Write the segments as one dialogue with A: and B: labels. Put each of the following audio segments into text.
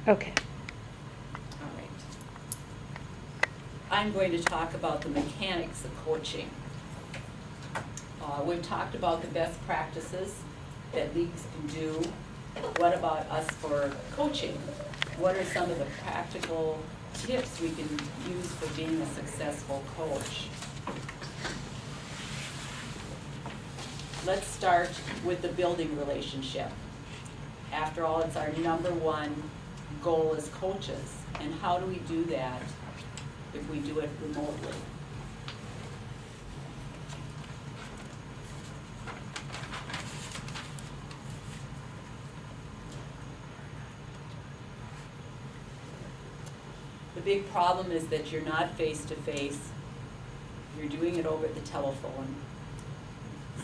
A: Okay.
B: All right. I'm going to talk about the mechanics of coaching. We've talked about the best practices that leagues can do. What about us for coaching? What are some of the practical tips we can use for being a successful coach? Let's start with the building relationship. After all, it's our number one goal as coaches. And how do we do that if we do it remotely? The big problem is that you're not face-to-face. You're doing it over the telephone.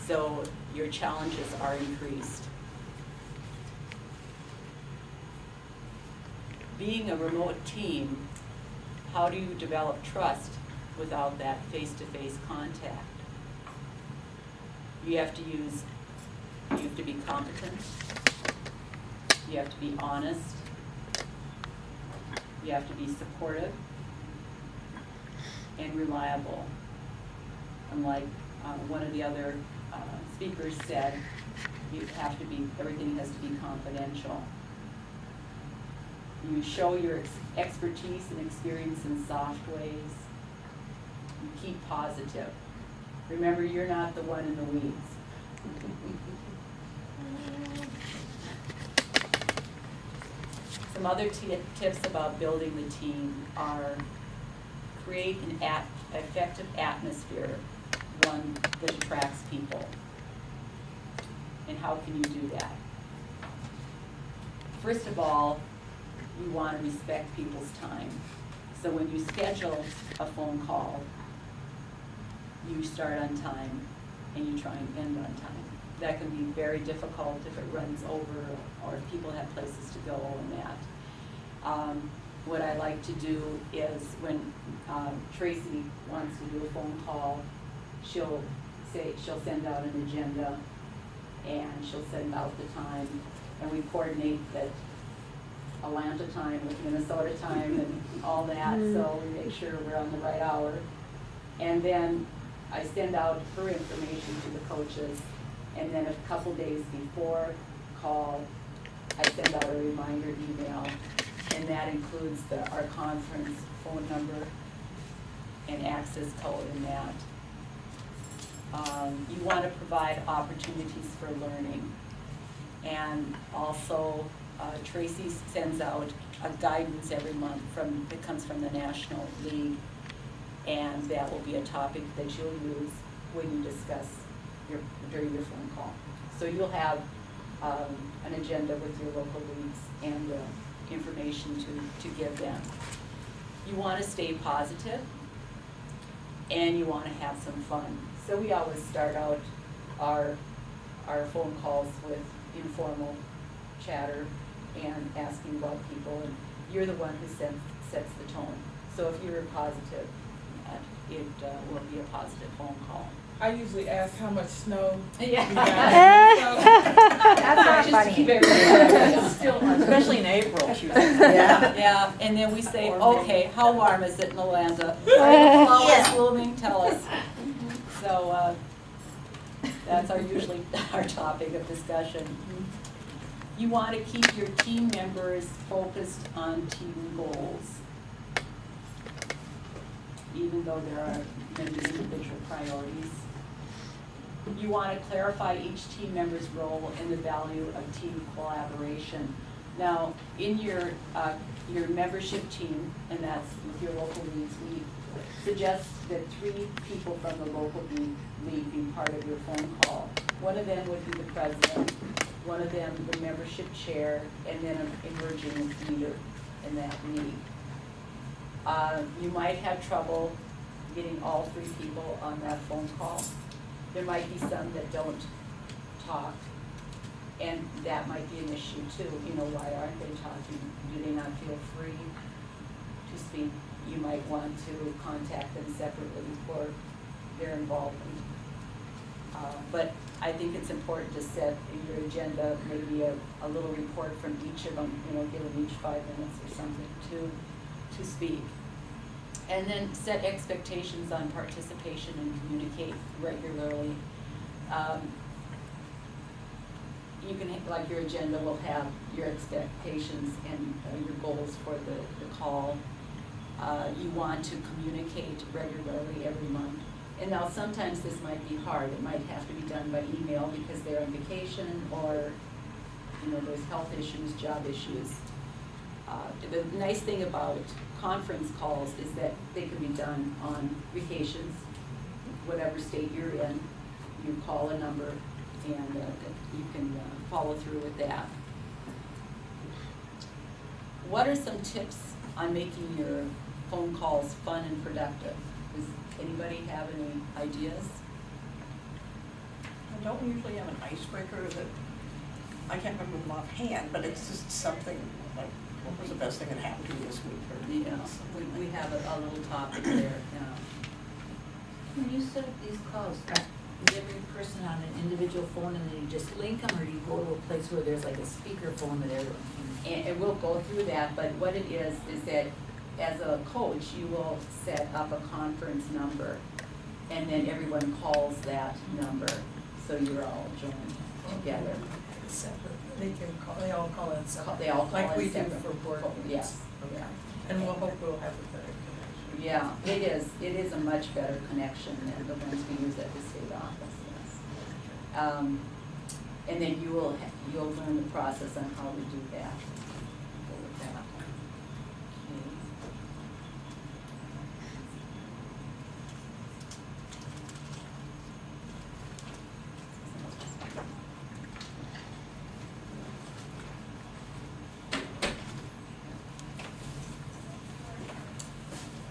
B: So your challenges are increased. Being a remote team, how do you develop trust without that face-to-face contact? You have to be competent. You have to be honest. You have to be supportive and reliable. Unlike one of the other speakers said, everything has to be confidential. You show your expertise and experience in soft ways. You keep positive. Remember, you're not the one in the weeds. Some other tips about building the team are create an effective atmosphere, one that attracts people. And how can you do that? First of all, you want to respect people's time. So when you schedule a phone call, you start on time and you try and end on time. That can be very difficult if it runs over or if people have places to go and that. What I like to do is when Tracy wants to do a phone call, she'll send out an agenda and she'll send out the time, and we coordinate that Atlanta time with Minnesota time and all that, so we make sure we're on the right hour. And then I send out her information to the coaches, and then a couple days before call, I send out a reminder email, and that includes our conference phone number and access code in that. You want to provide opportunities for learning, and also Tracy sends out a guidance every month that comes from the National League, and that will be a topic that you'll use when you discuss during your phone call. So you'll have an agenda with your local leagues and information to give them. You want to stay positive, and you want to have some fun. So we always start out our phone calls with informal chatter and asking about people, and you're the one who sets the tone. So if you're positive, it will be a positive phone call.
C: I usually ask how much snow.
B: Yeah.
D: That's not funny.
B: Especially in April.
D: Yeah.
B: Yeah, and then we say, okay, how warm is it in Atlanta? Are the flowers blooming? Tell us. So that's usually our topic of discussion. You want to keep your team members focused on team goals, even though there are many individual priorities. You want to clarify each team member's role and the value of team collaboration. Now, in your membership team, and that's with your local leagues, we suggest that 3 people from the local league be part of your phone call. One of them would be the president, one of them the membership chair, and then an emerging leader in that league. You might have trouble getting all 3 people on that phone call. There might be some that don't talk, and that might be an issue too. You know, why aren't they talking? Do they not feel free to speak? You might want to contact them separately for their involvement. But I think it's important to set in your agenda maybe a little report from each of them, give them each 5 minutes or something to speak. And then set expectations on participation and communicate regularly. You can, like your agenda will have your expectations and your goals for the call. You want to communicate regularly every month. And now sometimes this might be hard. It might have to be done by email because they're on vacation or, there's health issues, job issues. The nice thing about conference calls is that they can be done on vacations, whatever state you're in. You call a number and you can follow through with that. What are some tips on making your phone calls fun and productive? Does anybody have any ideas?
A: I don't usually have an icebreaker that, I can't remember them offhand, but it's just something like, what was the best thing that happened to you this week? Or
B: We have a little topic there,
D: When you set up these calls, is every person on an individual phone and then you just link them, or do you go to a place where there's like a speaker phone that everyone can?
B: And we'll go through that, but what it is that as a coach, you will set up a conference number, and then everyone calls that number, so you're all joined together.
C: Separate, they all call it separate.
B: They all call
C: like
B: it
C: we
B: separate.
C: do for board meetings.
B: Yes, yeah.
C: And we'll hope we'll have a better connection.
B: Yeah, it is a much better connection than the ones we use at the state office, yes. And then you'll learn the process on how to do that. Go with that. Okay.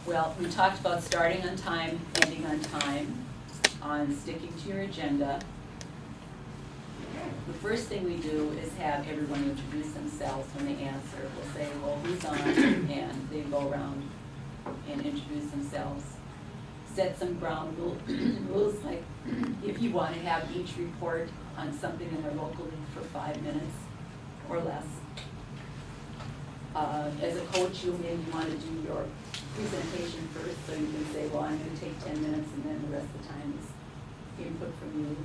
B: Well, we talked about starting on time, ending on time, on sticking to your agenda. The first thing we do is have everyone introduce themselves when they answer. We'll say, well, who's on? And they go around and introduce themselves. Set some ground rules, like if you want to have each report on something in their local league for 5 minutes or less. As a coach, you maybe want to do your presentation first, so you can say, well, I'm going to take 10 minutes and then the rest of the time is input from you.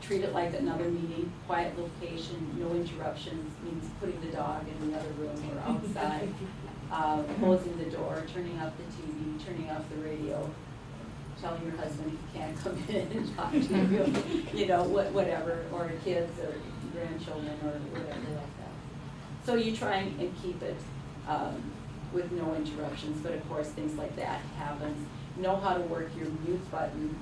B: Treat it like another meeting, quiet location, no interruptions, means putting the dog in the other room or outside, closing the door, turning off the TV, turning off the radio, telling your husband he can't come in and talk to you, whatever, or kids or grandchildren or whatever like that. So you try and keep it with no interruptions, but of course things like that happens. Know how to work your mute button.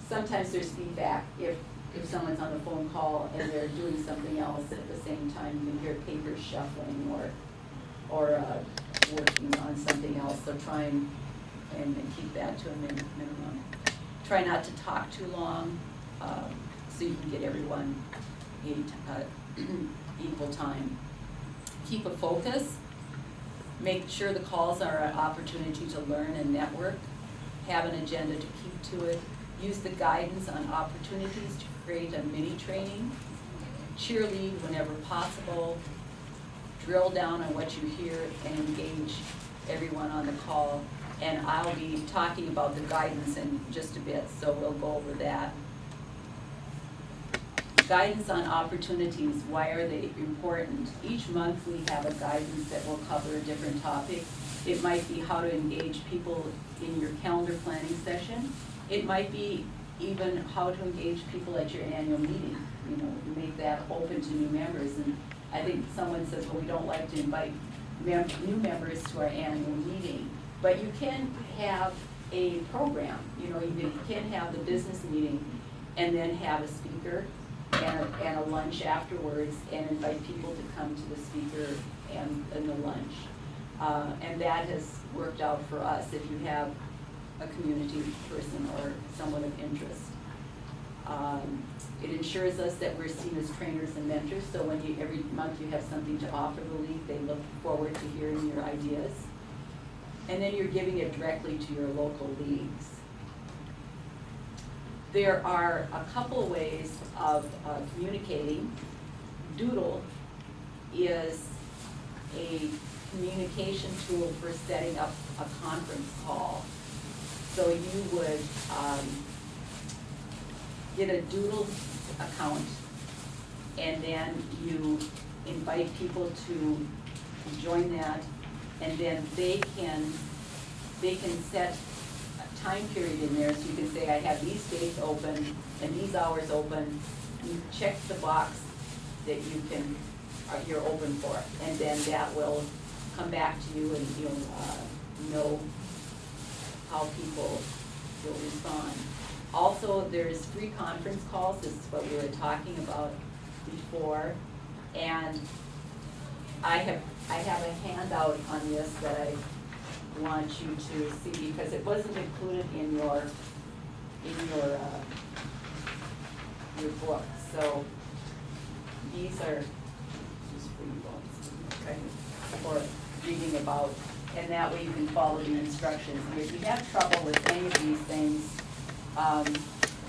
B: Sometimes there's feedback if someone's on the phone call and they're doing something else at the same time. You can hear papers shuffling or working on something else. So try and keep that to a minimum. Try not to talk too long, so you can get everyone equal time. Keep a focus. Make sure the calls are an opportunity to learn and network. Have an agenda to keep to it. Use the guidance on opportunities to create a mini training. Cheerlead whenever possible. Drill down on what you hear and engage everyone on the call. And I'll be talking about the guidance in just a bit, so we'll go over that. Guidance on opportunities, why are they important? Each month we have a guidance that will cover a different topic. It might be how to engage people in your calendar planning session. It might be even how to engage people at your annual meeting, make that open to new members. And I think someone says, well, we don't like to invite new members to our annual meeting, but you can have a program, you can have the business meeting and then have a speaker and a lunch afterwards and invite people to come to the speaker and the lunch. And that has worked out for us if you have a community person or someone of interest. It ensures us that we're seen as trainers and mentors, so when every month you have something to offer the league, they look forward to hearing your ideas. And then you're giving it directly to your local leagues. there are a couple ways of communicating. Doodle is a communication tool for setting up a conference call. So you would get a Doodle account, and then you invite people to join that, and then they can set a time period in there, so you can say, I have these dates open and these hours open. You check the box that you can, you're open for, and then that will come back to you, and you'll know how people will respond. Also, there's free conference calls. This is what we were talking about before, and I have a handout on this that I want you to see, because it wasn't included in your book. So these are just for you all, okay, for reading about, and that way you can follow the instructions. And if you have trouble with any of these things,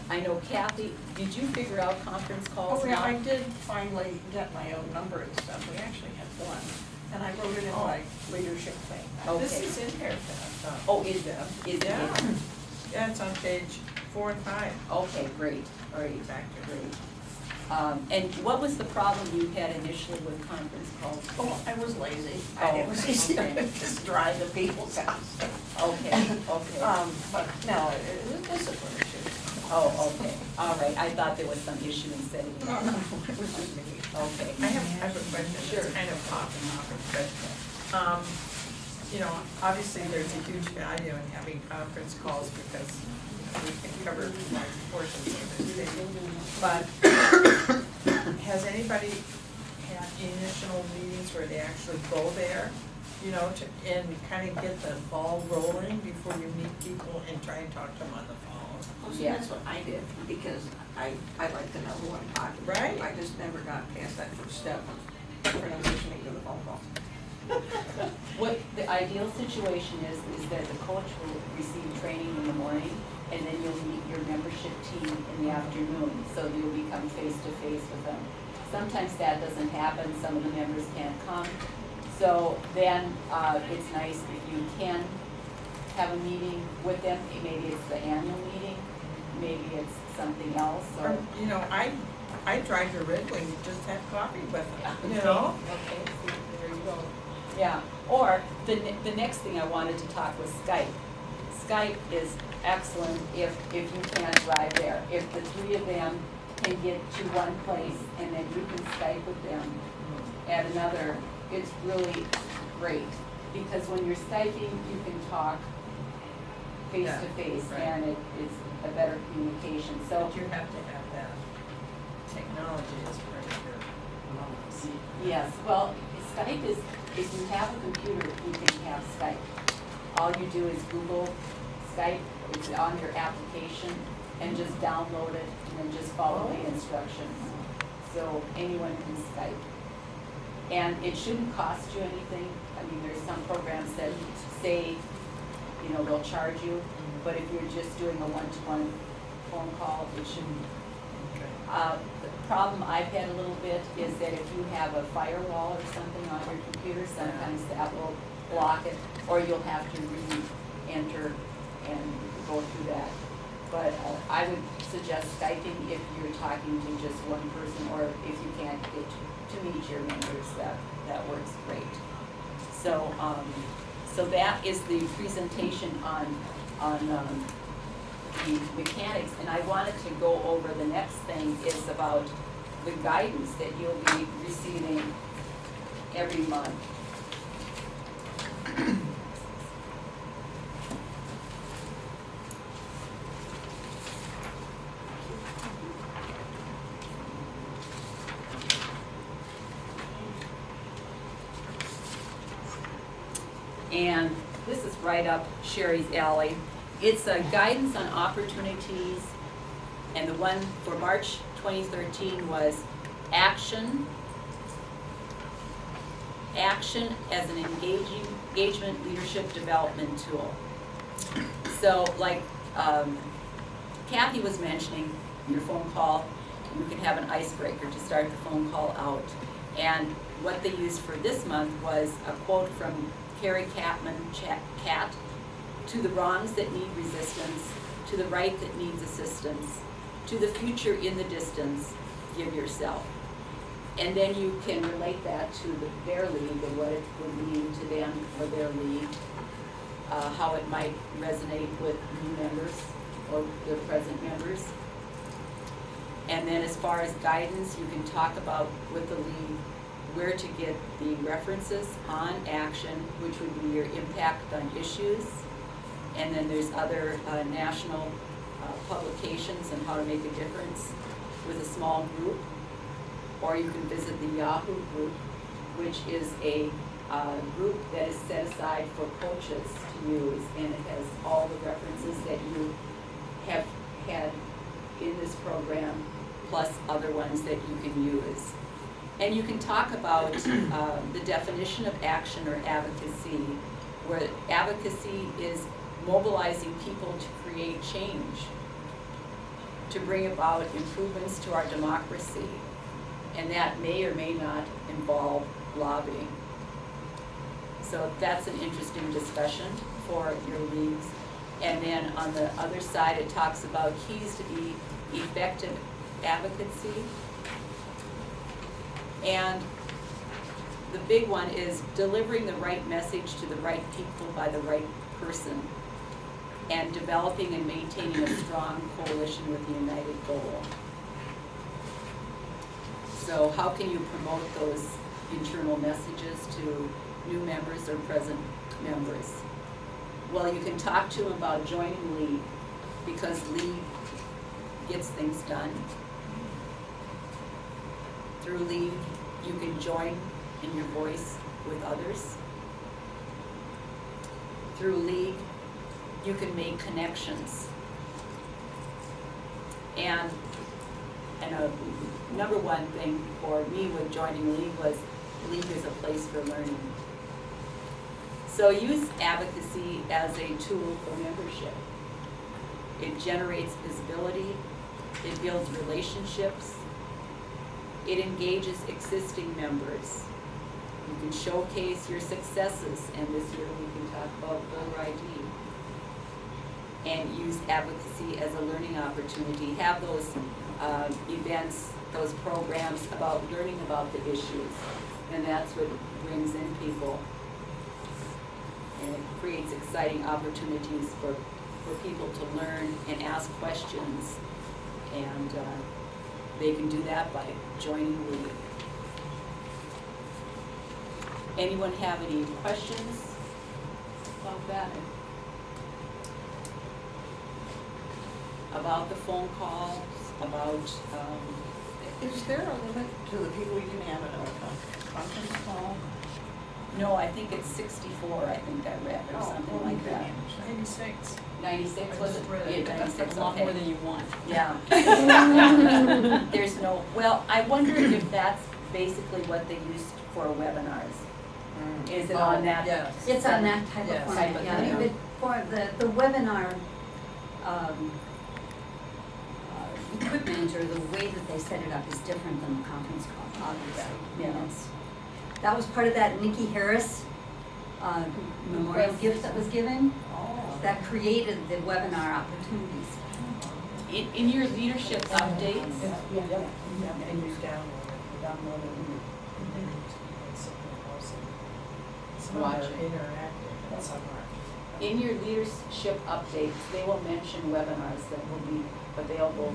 B: I know Kathy, did you figure out conference calls
A: Oh, yeah,
B: now?
A: I did finally get my own number and stuff. We actually had one, and I wrote it in my leadership thing.
B: Okay.
C: This is in here, Deb.
B: Oh, is
C: Deb.
B: it?
C: Yeah, yeah, it's on page 4 and 5.
B: Okay, great, great,
C: Factor.
B: great. And what was the problem you had initially with conference calls?
A: Oh, I was lazy.
B: Oh,
A: It was easier
B: okay.
A: to just drive to people's house.
B: Okay, okay.
A: But no, it was a discipline issue.
B: Oh, okay, all right, I thought there was some issue in setting it
A: No,
B: up.
A: no, it was just me.
B: Okay.
C: I have a question,
B: Sure.
C: it's kind of popping off, but, you know, obviously there's a huge value in having conference calls because, you know, we can cover large portions of the city. But has anybody had initial meetings where they actually go there, you know, and kind of get the ball rolling before you meet people and try and talk to them on the phone?
A: Well, see,
B: Yeah.
A: that's what I did, because I like to know who I'm talking to.
C: Right.
A: I just never got past that first step of transitioning to the phone call.
B: What the ideal situation is that the coach will receive training in the morning, and then you'll meet your membership team in the afternoon, so you'll become face-to-face with them. Sometimes that doesn't happen, some of the members can't come, so then it's nice if you can have a meeting with them. Maybe it's the annual meeting, maybe it's something else,
C: Or,
B: or.
C: you know, I drive to Red Wing, just have coffee with them, you know?
B: Okay, see, there you go. Yeah, or the next thing I wanted to talk was Skype. Skype is excellent if you can't drive there. If the three of them can get to one place and then you can Skype with them at another, it's really great. Because when you're Skyping, you can talk face to face,
C: right.
B: and it's a better communication, so.
C: But you have to have that technology as part of your policy.
B: Yes, well, Skype is, if you have a computer, you can have Skype. All you do is Google Skype, it's on your application, and just download it, and then just follow the instructions. So anyone can Skype. And it shouldn't cost you anything. I mean, there's some programs that say, you know, they'll charge you, but if you're just doing a one-to-one phone call, it shouldn't. The problem I've had a little bit is that if you have a firewall or something on your computer, sometimes that will block it, or you'll have to re-enter and go through that. But I would suggest Skyping if you're talking to just one person, or if you can't get to meet your members, that works great. So, so that is the presentation on the mechanics, and I wanted to go over the next thing is about the guidance that you'll be receiving every month. And this is right up Sherry's alley. It's a guidance on opportunities, and the one for March 2013 was action as an engagement leadership development tool. So like Kathy was mentioning your phone call, you can have an icebreaker to start the phone call out. And what they used for this month was a quote from Carrie Catman, Cat, to the wrongs that need resistance, to the right that needs assistance, to the future in the distance, give yourself. And then you can relate that to their league and what it would mean to them or their league, how it might resonate with new members or their present members. And then as far as guidance, you can talk about with the league where to get the references on action, which would be your impact on issues. And then there's other national publications on how to make a difference with a small group. Or you can visit the Yahoo group, which is a group that is set aside for coaches to use, and it has all the references that you have had in this program, plus other ones that you can use. And you can talk about the definition of action or advocacy, where advocacy is mobilizing people to create change, to bring about improvements to our democracy. And that may or may not involve lobbying. So that's an interesting discussion for your leagues. And then on the other side, it talks about keys to be effective advocacy. And the big one is delivering the right message to the right people by the right person, and developing and maintaining a strong coalition with a united goal. So how can you promote those internal messages to new members or present members? Well, you can talk to them about joining League, because League gets things done. Through League, you can join in your voice with others. Through League, you can make connections. And a number one thing for me with joining League was League is a place for learning. So use advocacy as a tool for membership. It generates visibility, it builds relationships, it engages existing members. You can showcase your successes, and this year we can talk about voter ID. And use advocacy as a learning opportunity. Have those events, those programs about learning about the issues, and that's what brings in people. And it creates exciting opportunities for people to learn and ask questions, and they can do that by joining League. Anyone have any questions about that? About the phone calls, about,
A: Is there a limit to the people you can have at a conference call?
B: no, I think it's 64, I think I read, or something like that.
C: 96.
B: 96, was it?
C: I just read it.
B: Yeah,
C: That's
B: 96,
E: a lot more
B: okay.
E: than you want.
B: Yeah. There's no, well, I wonder if that's basically what they used for webinars. Is it on that?
C: Yes.
D: It's on that type of
C: Yes.
B: Type
D: format,
B: of
D: yeah.
B: thing.
D: But for the webinar, equipment or the way that they set it up is different than the conference call, obviously.
B: Yeah.
D: And that was part of that Nikki Harris memorial gift that was given,
A: Oh.
D: that created the webinar opportunities.
B: In your leadership updates,
C: And you download it. Some of them
B: Watch
C: are
B: it.
C: interactive and some aren't.
B: in your leadership updates, they will mention webinars that will be available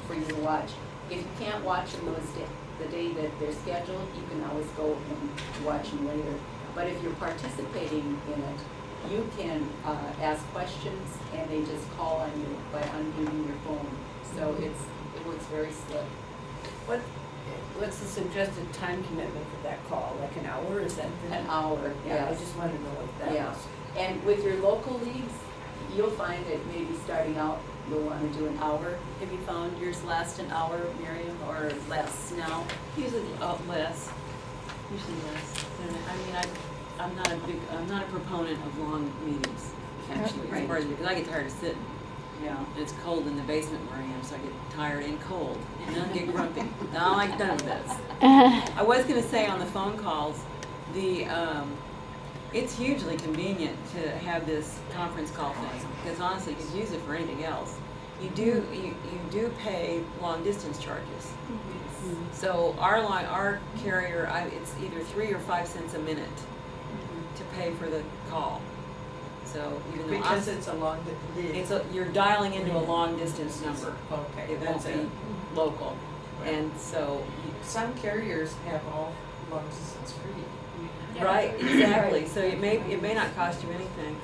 B: for you to watch. If you can't watch them the day that they're scheduled, you can always go and watch them later. But if you're participating in it, you can ask questions, and they just call on you by unmuting your phone. So it works very slick.
F: What's the suggested time commitment for that call? Like an hour, is that?
B: An hour,
F: Yeah, I
B: yes.
F: just wanted to know what that
B: Yeah.
F: was.
B: And with your local leagues, you'll find that maybe starting out, you'll want to do an hour. Have you found yours last an hour, Miriam, or less now?
E: Usually less, usually less. And I mean, I'm not a proponent of long meetings, actually, as
D: Right.
E: far as, because I get tired of sitting,
B: Yeah.
E: And it's cold in the basement where I am, so I get tired and cold, and then I get grumpy. Now I'm done with this. I was gonna say on the phone calls, it's hugely convenient to have this conference call thing, because honestly, you could use it for anything else. You do pay long distance charges. So our carrier, it's either 3 or 5 cents a minute to pay for the call. So even though
C: Because it's a long,
E: you're dialing into a long distance number.
C: okay,
E: It won't
C: that's
E: be
C: it.
E: local. And so,
C: Some carriers have all long distance free.
E: right, exactly. So it may not cost you anything.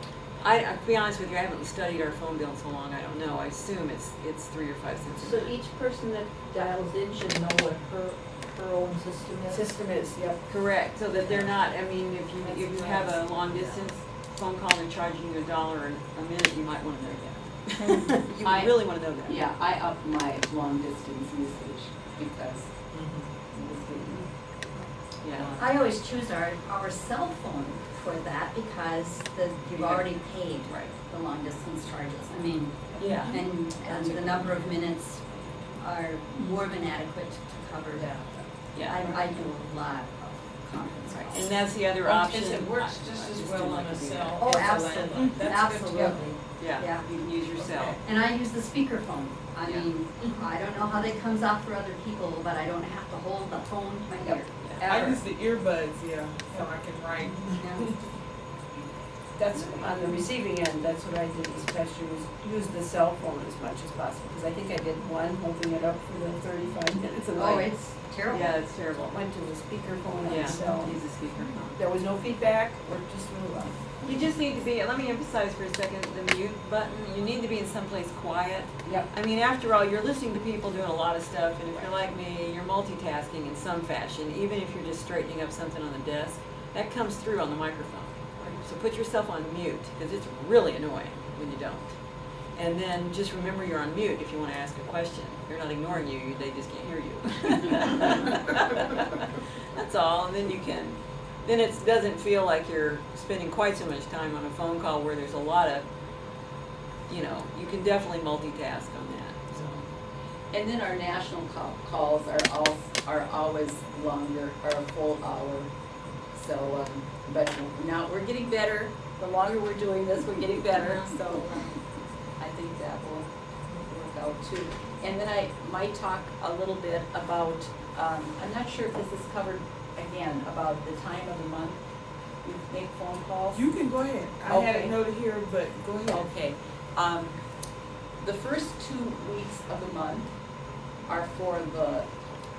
E: To be honest with you, I haven't studied our phone bill in so long, I don't know. I assume it's 3 or 5 cents a
D: So
E: minute.
D: each person that dials in should know what her own system is?
F: System is, yep.
E: Correct, so that they're not, I mean, if you have a long distance phone call and they're charging you $1 a minute, you might wanna know that. You
B: I-
E: really wanna know that.
B: Yeah, I up my long distance usage because
E: Yeah.
G: I always choose our cell phone for that because you've already paid
E: Right.
G: the long distance charges. I mean,
E: Yeah.
G: and the number of minutes are more than adequate to cover that.
E: Yeah.
G: I do a lot of conference calls.
E: And that's the other option.
C: Because it works just
E: I
C: as
E: do
C: well
E: like
C: on a
E: to do
C: cell.
E: that.
G: Oh,
C: as a
G: absolutely,
C: landline. That's good to go.
G: absolutely.
E: Yeah,
G: Yeah.
E: you can use your cell.
C: Okay.
G: And I use the speakerphone. I
E: Yeah.
G: mean, I don't know how that comes out for other people, but I don't have to hold the phone to my ear.
C: I use the earbuds, yeah, so I can write.
G: Yeah.
F: That's, on the receiving end, that's what I did this past year, was use the cell phone as much as possible, because I think I did one, holding it up for the 35 minutes, and
G: Oh,
F: I
G: it's terrible.
E: Yeah, it's terrible.
F: went to the speakerphone on
E: Yeah,
F: the cell.
E: use a speakerphone.
F: There was no feedback, or just really well.
E: You just need to be, let me emphasize for a second, the mute button, you need to be in someplace quiet.
F: Yep.
E: I mean, after all, you're listening to people doing a lot of stuff, and if you're like me, you're multitasking in some fashion, even if you're just straightening up something on the desk, that comes through on the microphone. So put yourself on mute, because it's really annoying when you don't. And then just remember you're on mute if you want to ask a question. They're not ignoring you, they just can't hear you. That's all, and then then it doesn't feel like you're spending quite so much time on a phone call where there's a lot of, you can definitely multitask on that, so.
B: And then our national calls are always longer, are a full hour. So, but now we're getting better. The longer we're doing this, we're getting better. So I think that will work out too. And then I might talk a little bit about, I'm not sure if this is covered again, about the time of the month we make phone calls.
C: You can go ahead. I had
B: Okay.
C: it noted here, but go ahead.
B: Okay. The first 2 weeks of the month are for the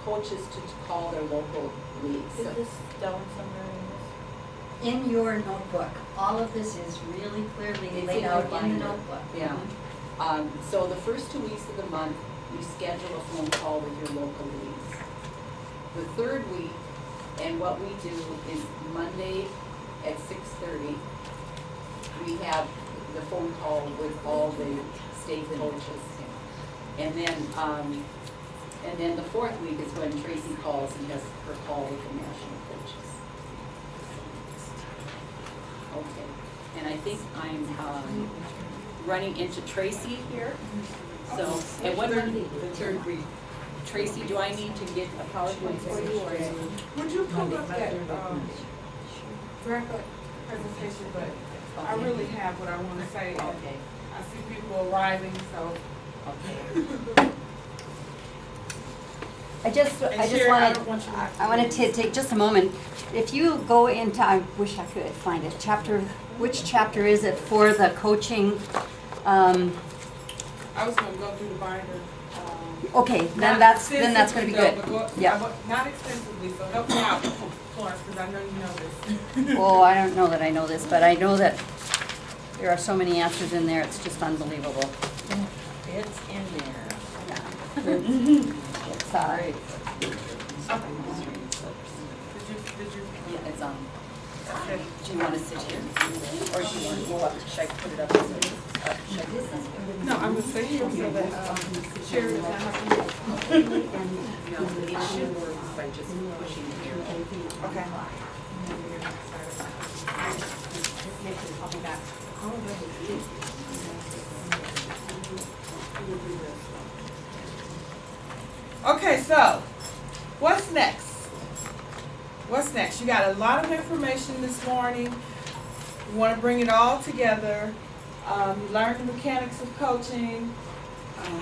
B: coaches to call their local leagues.
D: Is this down somewhere in
G: In your notebook, all of this is really clearly
B: It's
G: laid
B: in your
G: out in the
B: binder.
G: notebook.
B: Yeah. So the first 2 weeks of the month, you schedule a phone call with your local leagues. The third week, and what we do is Monday at 6:30, we have the phone call with all the state coaches. And then the fourth week is when Tracy calls and has her call with the national coaches. Okay, and I think I'm running into Tracy here. So, and what,
C: The third week.
B: Tracy, do I need to get a PowerPoint for you or?
H: Would you pull up that, graphic presentation, but I really have what I wanna say. and
B: Okay,
H: I see people arriving, so.
B: okay.
G: I just
H: Sherry, I don't want you to-
G: wanted to take just a moment. If you go into, I wish I could find it, which chapter is it for the coaching?
H: I was gonna go through the binder.
G: Okay, then
H: Not
G: that's gonna be good.
H: extensively, though, but
G: Yeah.
H: Not extensively, so help me out, Florence, because I know you know this.
G: Oh, I don't know that I know this, but I know that there are so many answers in there, it's just unbelievable.
E: It's in there.
G: It's,
H: Did you,
B: Yeah, it's on.
H: okay.
B: Do you want to sit here? Or do you want to go up? Should I put it up?
H: No, I'm gonna stay here so that, Sherry does not have to.
B: No, it should work by just pushing here.
H: Okay. Okay, so what's next? What's next? You got a lot of information this morning. You want to bring it all together. You learned the mechanics of coaching,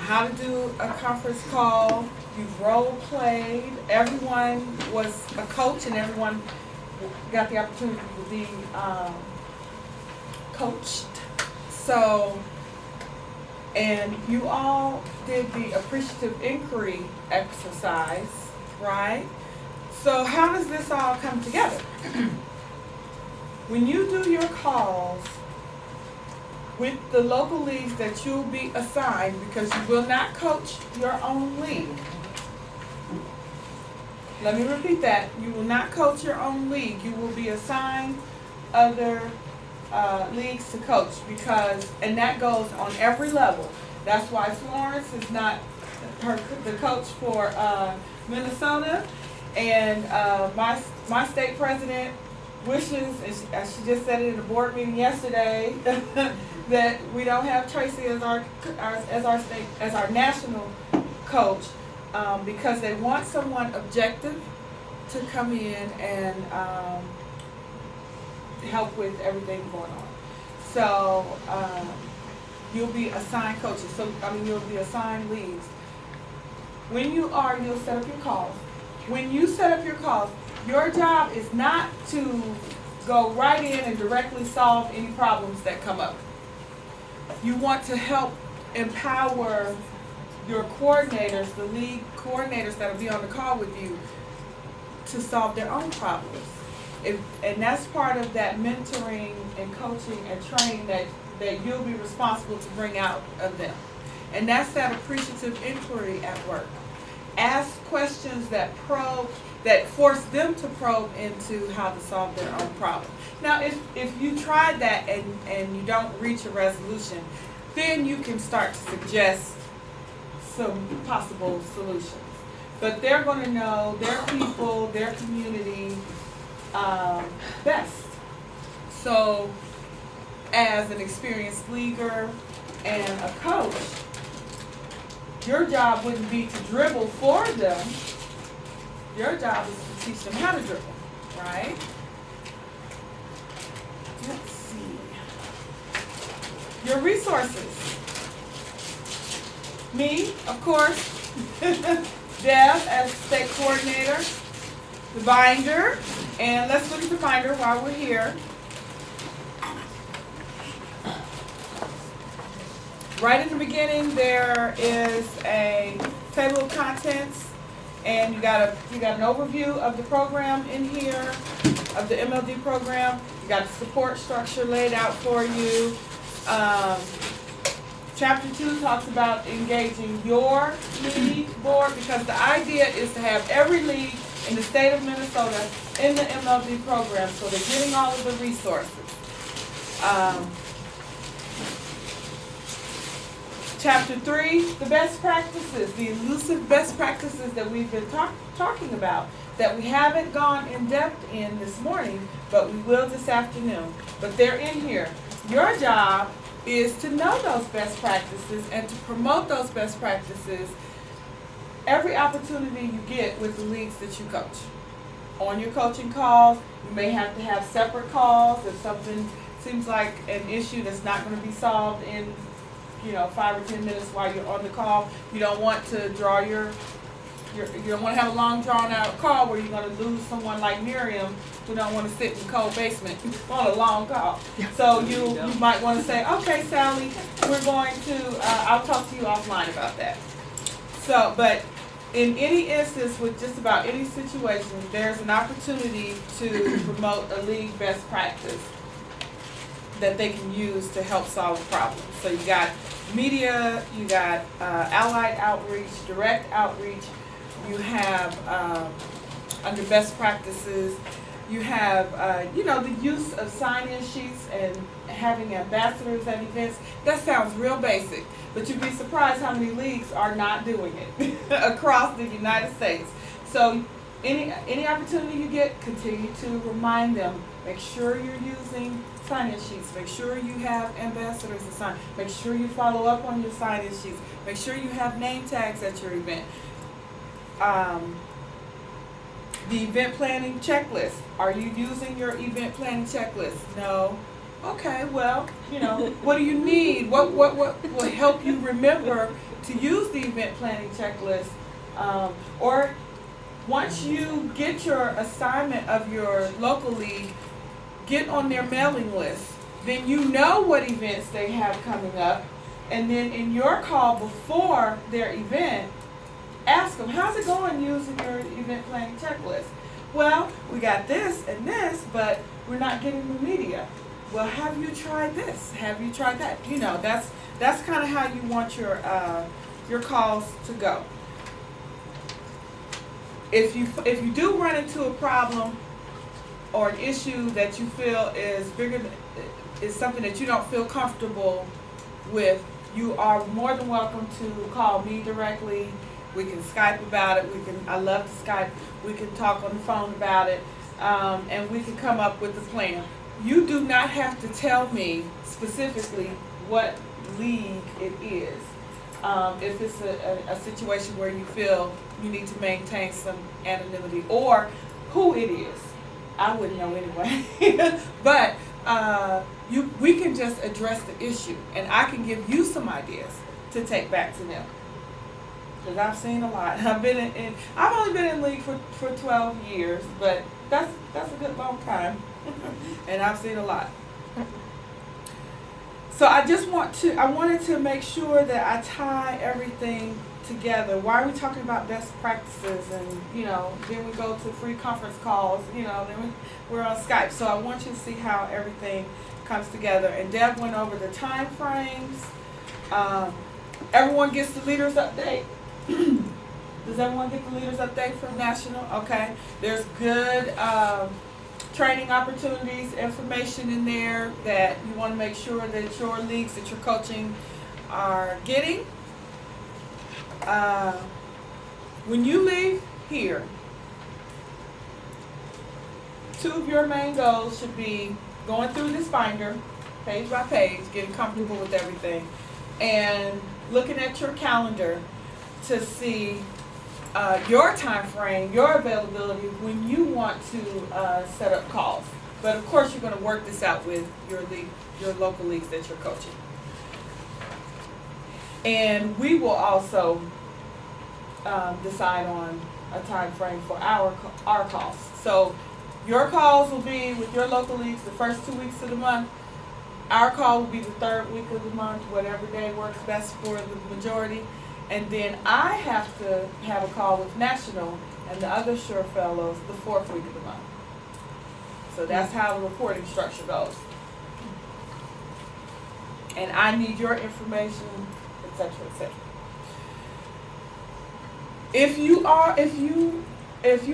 H: how to do a conference call. You've role played. Everyone was a coach, and everyone got the opportunity to be coached. So, and you all did the appreciative inquiry exercise, right? So how does this all come together? When you do your calls with the local leagues that you'll be assigned, because you will not coach your own league. Let me repeat that. You will not coach your own league. You will be assigned other leagues to coach, and that goes on every level. That's why Florence is not the coach for Minnesota, and my state president wishes, and she just said it in a board meeting yesterday, that we don't have Tracy as our national coach, because they want someone objective to come in and help with everything going on. So you'll be assigned coaches. You'll be assigned leads. You'll set up your calls. When you set up your calls, your job is not to go right in and directly solve any problems that come up. You want to help empower your coordinators, the league coordinators that will be on the call with you, to solve their own problems. And that's part of that mentoring and coaching and training that you'll be responsible to bring out of them. And that's that appreciative inquiry at work. Ask questions that force them to probe into how to solve their own problem. Now, if you try that and you don't reach a resolution, then you can start to suggest some possible solutions. But they're going to know their people, their community best. So, as an experienced leaguer and a coach, your job wouldn't be to dribble for them. Your job is to teach them how to dribble, right? Let's see. Your resources. Me, of course. Deb as state coordinator. The binder. And let's look at the binder while we're here. Right in the beginning, there is a table of contents, and you got an overview of the program in here, of the MLD program. You got the support structure laid out for you. Chapter 2 talks about engaging your league board, because the idea is to have every league in the state of Minnesota in the MLD program, so they're getting all of the resources. Chapter 3, the best practices, the elusive best practices that we've been talking about, that we haven't gone in depth in this morning, but we will this afternoon. But they're in here. Your job is to know those best practices and to promote those best practices every opportunity you get with the leagues that you coach. On your coaching calls, you may have to have separate calls if something seems like an issue that's not going to be solved in 5 or 10 minutes while you're on the call. You don't want to draw you don't want to have a long drawn out call where you're going to lose someone like Miriam who don't want to sit in the cold basement on a long call. So you might want to say, okay, Sally, we're going to, I'll talk to you offline about that. So, but in any instance with just about any situation, there's an opportunity to promote a league best practice that they can use to help solve problems. So you got media, you got allied outreach, direct outreach, you have under best practices, you have the use of sign-in sheets and having ambassadors at events. That sounds real basic, but you'd be surprised how many leagues are not doing it across the United States. So any opportunity you get, continue to remind them. Make sure you're using sign-in sheets. Make sure you have ambassadors to sign. Make sure you follow up on your sign-in sheets. Make sure you have name tags at your event. The event planning checklist. Are you using your event planning checklist? No. Okay, well, what do you need? What will help you remember to use the event planning checklist? Or once you get your assignment of your local league, get on their mailing list. Then you know what events they have coming up. And then in your call before their event, ask them, how's it going using your event planning checklist? Well, we got this and this, but we're not getting the media. Well, have you tried this? Have you tried that? That's kind of how you want your calls to go. If you do run into a problem or an issue that you feel is is something that you don't feel comfortable with, you are more than welcome to call me directly. We can Skype about it. I love to Skype. We can talk on the phone about it, and we can come up with a plan. You do not have to tell me specifically what league it is. If it's a situation where you feel you need to maintain some anonymity, or who it is, I wouldn't know anyway. But we can just address the issue, and I can give you some ideas to take back to them. Because I've seen a lot. I've only been in league for 12 years, but that's a good long time, and I've seen a lot. So I wanted to make sure that I tie everything together. Why are we talking about best practices? And then we go to free conference calls. Then we're on Skype. So I want you to see how everything comes together. And Deb went over the time frames. Everyone gets the leaders update. Does everyone get the leaders update from National? Okay. There's good training opportunities, information in there that you want to make sure that your leagues that you're coaching are getting. When you leave here, 2 of your main goals should be going through this binder, page by page, getting comfortable with everything, and looking at your calendar to see your time frame, your availability when you want to set up calls. But of course, you're going to work this out with your league, your local leagues that you're coaching. And we will also decide on a time frame for our calls. So your calls will be with your local leagues the first 2 weeks of the month. Our call will be the 3rd week of the month, whatever day works best for the majority. And then I have to have a call with National and the other Sure Fellows the 4th week of the month. So that's how the reporting structure goes. And I need your information, etc., etc. If you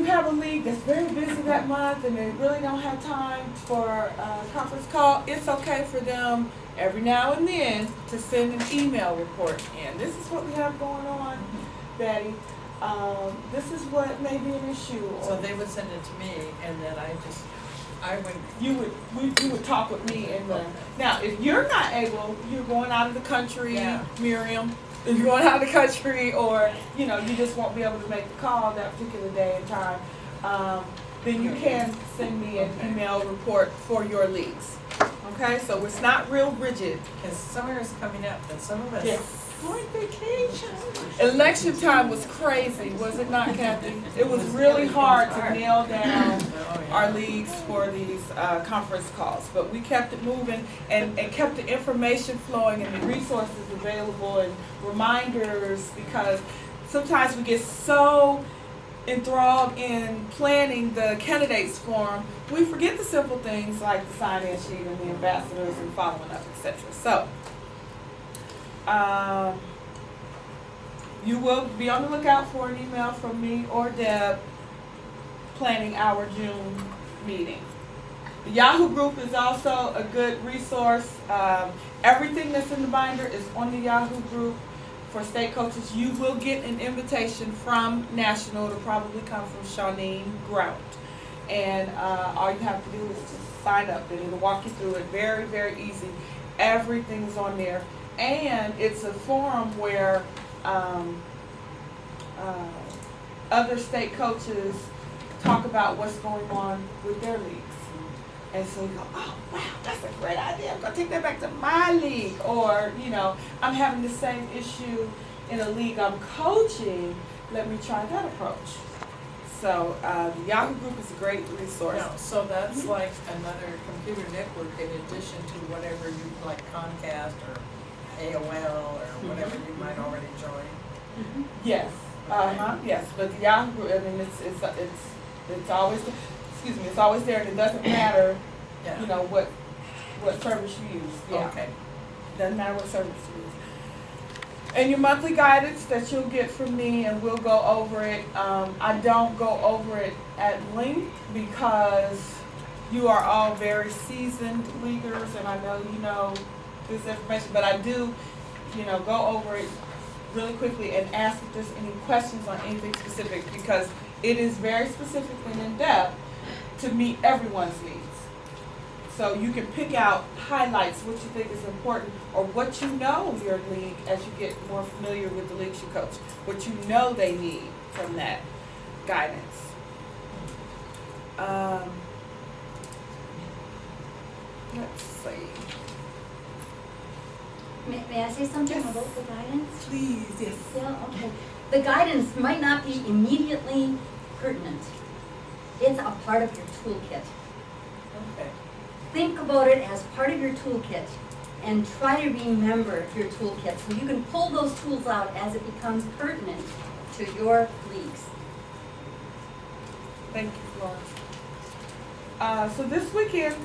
H: have a league that's very busy that month and they really don't have time for a conference call, it's okay for them every now and then to send an email report in. This is what we have going on, Betty. This is what may be an issue.
C: So they would send it to me, and then
H: you would talk with me. Now, if you're not able, you're going out of the country,
C: Yeah.
H: Miriam. If you're going out of the country, or you just won't be able to make the call that particular day and time, then you can send me an email report for your leagues. Okay, so it's not real rigid.
C: because summer is coming up, and some of us
H: Yes.
C: go on vacation.
H: Election time was crazy, was it not, Kathy? It was really hard to nail down
C: Oh, yeah.
H: our leagues for these conference calls, but we kept it moving and kept the information flowing and the resources available and reminders, because sometimes we get so enthralled in planning the candidates forum, we forget the simple things like the sign-in sheet and the ambassadors and following up, etc. So, you will be on the lookout for an email from me or Deb planning our June meeting. The Yahoo group is also a good resource. Everything that's in the binder is on the Yahoo group. For state coaches, you will get an invitation from National. It'll probably come from Shawneen Grout. And all you have to do is just sign up, and it'll walk you through it. Very, very easy. Everything's on there. And it's a forum where other state coaches talk about what's going on with their leagues. And so you go, oh, wow, that's a great idea. I'm going to take that back to my league. Or, you know, I'm having the same issue in a league I'm coaching. Let me try that approach. So the Yahoo group is a great resource.
C: No, so that's like another computer network in addition to whatever you, like Comcast or AOL or whatever you might already join.
H: Yes, yes, but the Yahoo group, I mean, it's always, excuse me, it's always there, and it doesn't matter,
C: Yeah.
H: you know, what service you use, yeah.
C: Okay.
H: Doesn't matter what service you use. And your monthly guidance that you'll get from me, and we'll go over it. I don't go over it at length because you are all very seasoned leaguers, and I know you know this information, but I do, you know, go over it really quickly and ask if there's any questions on anything specific, because it is very specific and in-depth to meet everyone's needs. So you can pick out highlights, what you think is important, or what you know your league, as you get more familiar with the leagues you coach, what you know they need from that guidance. Let's see.
G: May I say something
H: Yes.
G: about the guidance?
H: Please, yes.
G: Yeah, okay. The guidance might not be immediately pertinent. It's a part of your toolkit.
C: Okay.
G: Think about it as part of your toolkit and try to remember your toolkit so you can pull those tools out as it becomes pertinent to your leagues.
H: Thank you, Florence. So this weekend,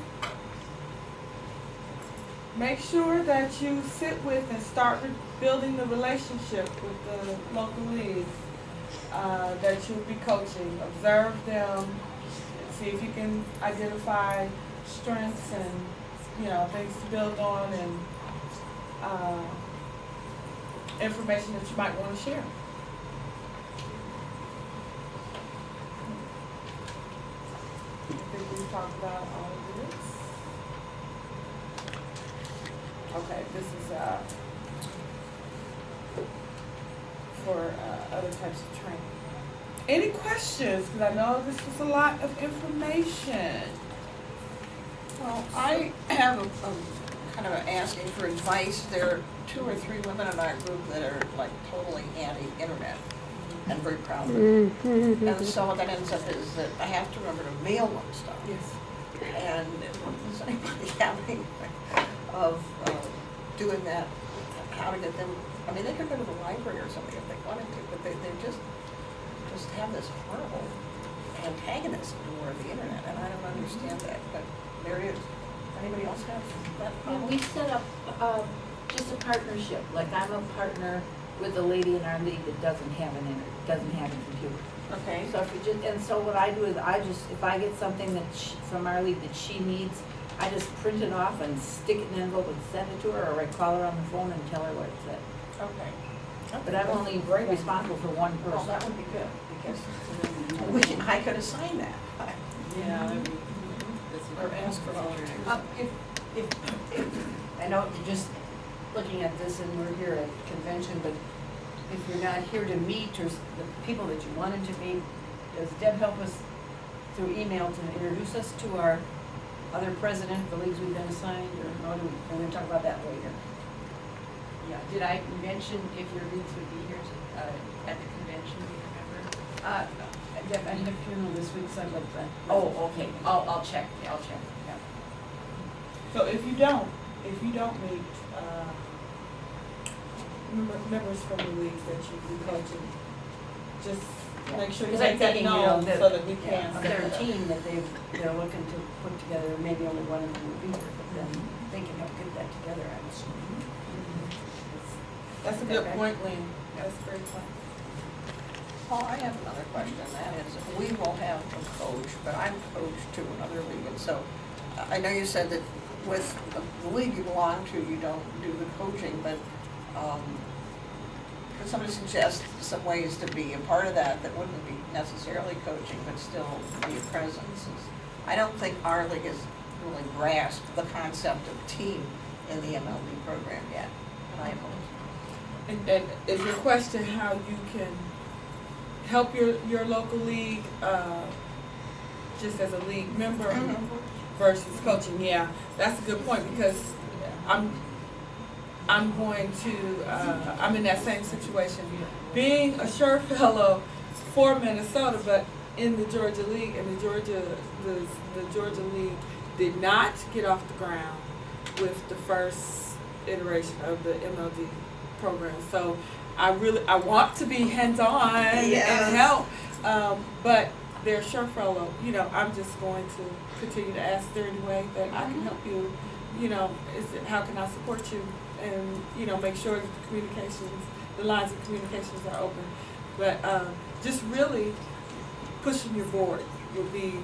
H: make sure that you sit with and start building the relationship with the local leagues that you'll be coaching. Observe them, see if you can identify strengths and, you know, things to build on, and information that you might want to share. I think we've talked about all of this. Okay, this is for other types of training. Any questions? Because I know this is a lot of information.
A: Well, I have a kind of asking for advice. There are 2 or 3 women in our group that are like totally anti-internet and very proud of it. And so what that ends up is that I have to remember to mail them stuff.
H: Yes.
A: And does anybody have any of doing that, how to get them, I mean, they could go to the library or something if they wanted to, but they just have this horrible antagonism toward the internet, and I don't understand that, but there it is. Anybody else have that
D: Yeah,
A: problem?
D: we set up, just a partnership, like I'm a partner with a lady in our league that doesn't have doesn't have a computer.
A: Okay,
D: So if we just, and so what I do is if I get something from our league that she needs, I just print it off and stick it in an envelope and send it to her, or I call her on the phone and tell her what it said.
A: okay.
D: But I'm only responsible for one
A: Well,
D: person.
A: that would be good, because I could assign that.
E: Yeah, that'd be.
A: Or ask for volunteers.
F: If, I know you're just looking at this and we're here at convention, but if you're not here to meet, or the people that you wanted to meet, does Deb help us through email to introduce us to our other president, the leagues we've been assigned, or no, we're gonna talk about that later?
I: Yeah, did I mention if your leagues would be here at the convention, do you remember?
F: Deb, I had a funeral this week, so I'd like to.
I: Oh, okay, I'll check, yeah.
H: So if you don't meet, members from the leagues that you be coaching, just make sure you
F: Because I'm
H: make that
F: thinking, you
H: known
F: know,
H: so that we
F: Yeah,
H: can.
F: their team that they're looking to put together, maybe only one of them will be here, but then they can help get that together, I'm assuming.
H: That's a good point, Lynn. That's a great point.
A: Paul, I have another question, that is, we will have a coach, but I'm coach to another league, and so I know you said that with the league you belong to, you don't do the coaching, but could somebody suggest some ways to be a part of that wouldn't be necessarily coaching, but still be a presence? I don't think our league has really grasped the concept of team in the MLD program yet, and I oppose.
H: And is your question how you can help your local league, just as a league member versus coaching. Yeah, that's a good point, because I'm going to, I'm in that same situation. Being a Sure Fellow for Minnesota, but in the Georgia League, and the Georgia League did not get off the ground with the first iteration of the MLD program. So I want to be hands-on and help, but they're Sure Fellow. You know, I'm just going to continue to ask there any way that I can help you. You know, how can I support you, and you know, make sure that the lines of communications are open. But just really pushing your board will be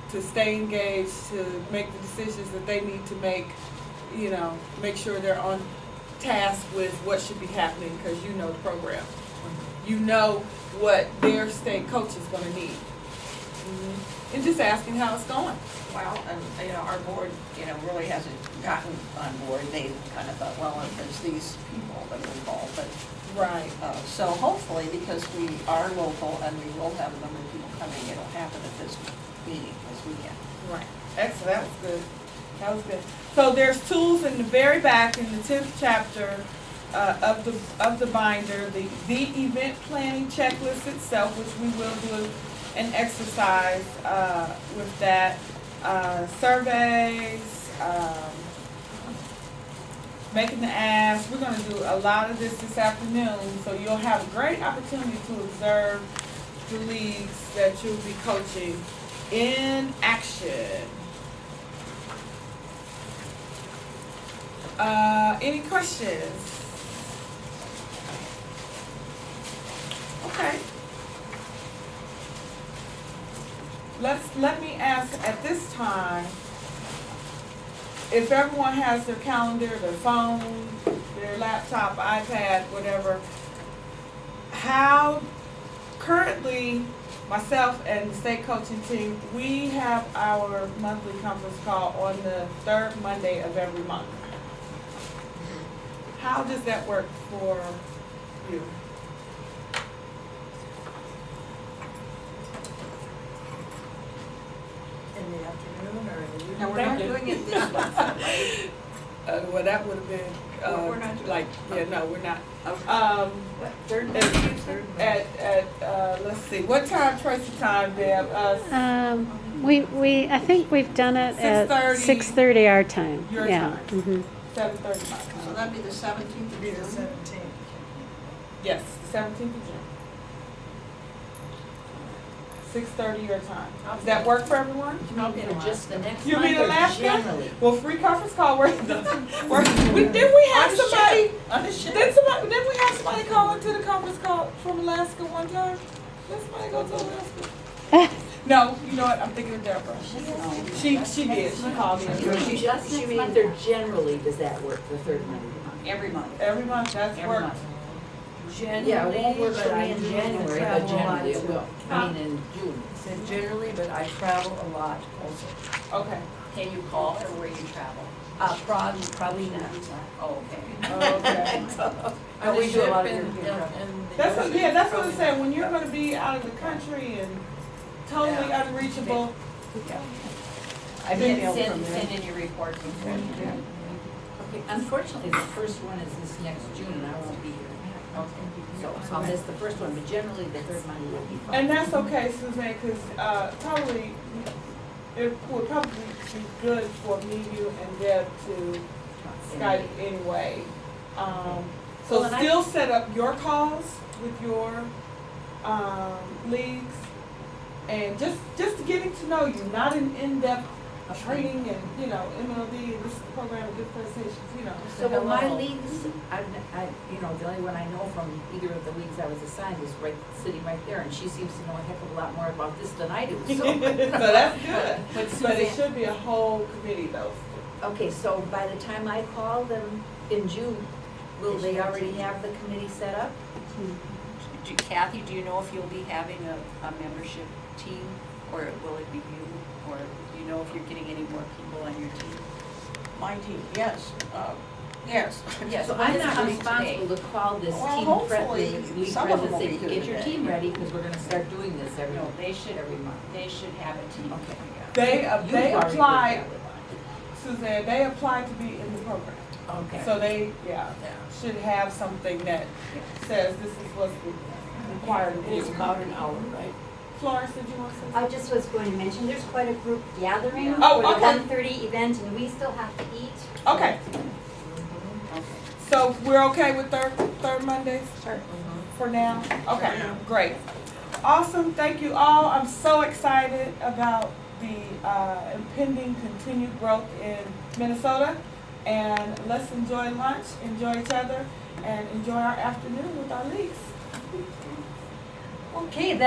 H: to stay engaged, to make the decisions that they need to make. You know, make sure they're on task with what should be happening, because you know the program. You know what their state coach is going to need. And just asking how it's going.
A: Well, and, you know, our board, you know, really hasn't gotten on board. They kind of thought, well, it's these people that are involved, but.
H: Right.
A: So hopefully, because we are local and we will have a number of people coming, it'll happen at this meeting this weekend.
H: Right. Excellent. That was good. That was good. So there's tools in the very back in the 10th chapter of the binder, the event planning checklist itself, which we will do an exercise with that, surveys, making the ask. We're going to do a lot of this afternoon, so you'll have a great opportunity to observe the leagues that you'll be coaching in action. Any questions? Okay. Let me ask at this time, if everyone has their calendar, their phone, their laptop, iPad, whatever, how currently myself and the state coaching team, we have our monthly conference call on the third Monday of every month. How does that work for you?
A: In the afternoon or in the evening?
H: No, we're not doing it this month. Well, that would have been,
A: We're not doing
H: like, yeah, no, we're not.
A: Third
H: Let's see, what time, Tracy time, Deb?
J: I think we've done it at
H: 6:30
J: 6:30 our time.
H: your
J: Yeah.
H: time.
J: Mhm.
H: 7:30 my time.
A: So that'd be the 17th of
C: Be the
A: June.
C: 17th.
H: Yes, 17th of June. 6:30 your time. Does that work for everyone?
D: You mean for just the next
H: You
D: month
H: mean
D: or
H: Alaska?
D: generally?
H: Well, free conference call, didn't we have somebody, didn't we have somebody call into the conference call from Alaska one time? Did somebody go to Alaska? No, you know what, I'm thinking of Deborah. She did, she called me.
D: For just next month or generally does that work, the third Monday of the month?
B: Every month.
H: Every month, that's
B: Every
H: worked.
B: month.
D: Yeah, it won't work for me in January, but generally it will. I mean, in June.
F: Said generally, but I travel a lot also.
H: Okay.
B: Can you call or where you travel?
F: Probably not.
B: Oh, okay.
H: Okay.
F: I we do a lot of
C: And-
F: European travel.
H: That's what I'm saying, when you're gonna be out of the country and totally unreachable.
F: I've been able from
B: Send in your reports before you do.
D: Okay, unfortunately, the first one is this next June and I won't be here. So I'll miss the first one, but generally the third Monday will be fine.
H: And that's okay, Suzanne, because probably, it would probably be good for me, you, and Deb to Skype anyway. So
D: Well, and
H: still set up your calls with your leagues, and just getting to know you, not an in-depth training and, you know, MLD, this program, good presentations, you know.
D: So with my leagues, you know, the only one I know from either of the leagues I was assigned is sitting right there, and she seems to know a heck of a lot more about this than I do, so.
H: So that's good,
D: But
H: but it
D: Suzanne-
H: should be a whole committee though.
D: Okay, so by the time I call them in June, will they already have the committee set up?
B: Kathy, do you know if you'll be having a membership team, or will it be you? Or do you know if you're getting any more people on your team?
A: My team, yes. Yes.
F: Yes,
D: So
F: one
D: I'm
F: is
D: not
F: coming
D: responsible
F: today.
D: to call this
A: Well,
D: team
A: hopefully
D: league
A: some of them
D: president,
A: will
D: say,
A: be here
D: get your
A: today.
D: team ready, because we're gonna start doing this every,
F: No, they should,
D: every month.
F: they should have a team.
D: Okay.
H: They
D: You've already put
H: applied,
D: that with
H: Suzanne, they applied to be in the program.
D: on. Okay.
H: So they, should have something that says this is what's required of
D: It's
H: you.
D: about an hour, right?
H: Florence, did you want to say
G: I
H: something?
G: just was going to mention, there's quite a group gathering
H: Oh,
G: for the
H: okay.
G: 1:30 event, and we still have to eat.
H: Okay, so we're okay with third Mondays? Sure. For now? Okay, great. Awesome, thank you all. I'm so excited about the impending continued growth in Minnesota. And let's enjoy lunch, enjoy each other, and enjoy our afternoon with our leagues.
G: Okay, that's